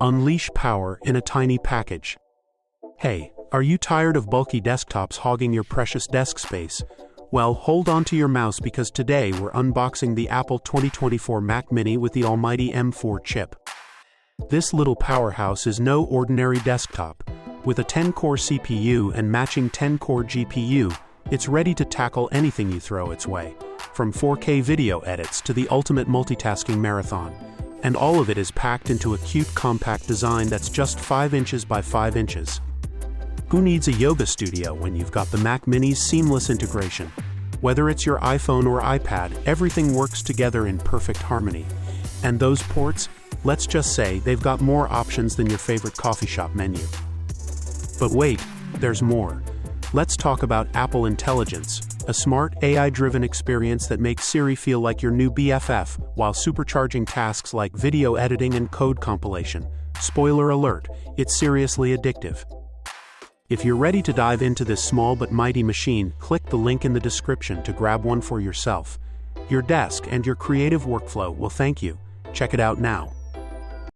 Unleash power in a tiny package. Hey, are you tired of bulky desktops hogging your precious desk space? Well, hold on to your mouse because today we're unboxing the Apple 2024 Mac Mini with the almighty M4 chip. This little powerhouse is no ordinary desktop. With a 10-core CPU and matching 10-core GPU, it's ready to tackle anything you throw its way, from 4K video edits to the ultimate multitasking marathon. And all of it is packed into a cute compact design that's just 5 inches by 5 inches. Who needs a yoga studio when you've got the Mac Mini's seamless integration? Whether it's your iPhone or iPad, everything works together in perfect harmony. And those ports, let's just say they've got more options than your favorite coffee shop menu. But wait, there's more. Let's talk about Apple Intelligence, a smart AI-driven experience that makes Siri feel like your new BFF while supercharging tasks like video editing and code compilation. Spoiler alert, it's seriously addictive. If you're ready to dive into this small but mighty machine, click the link in the description to grab one for yourself. Your desk and your creative workflow will thank you. Check it out now.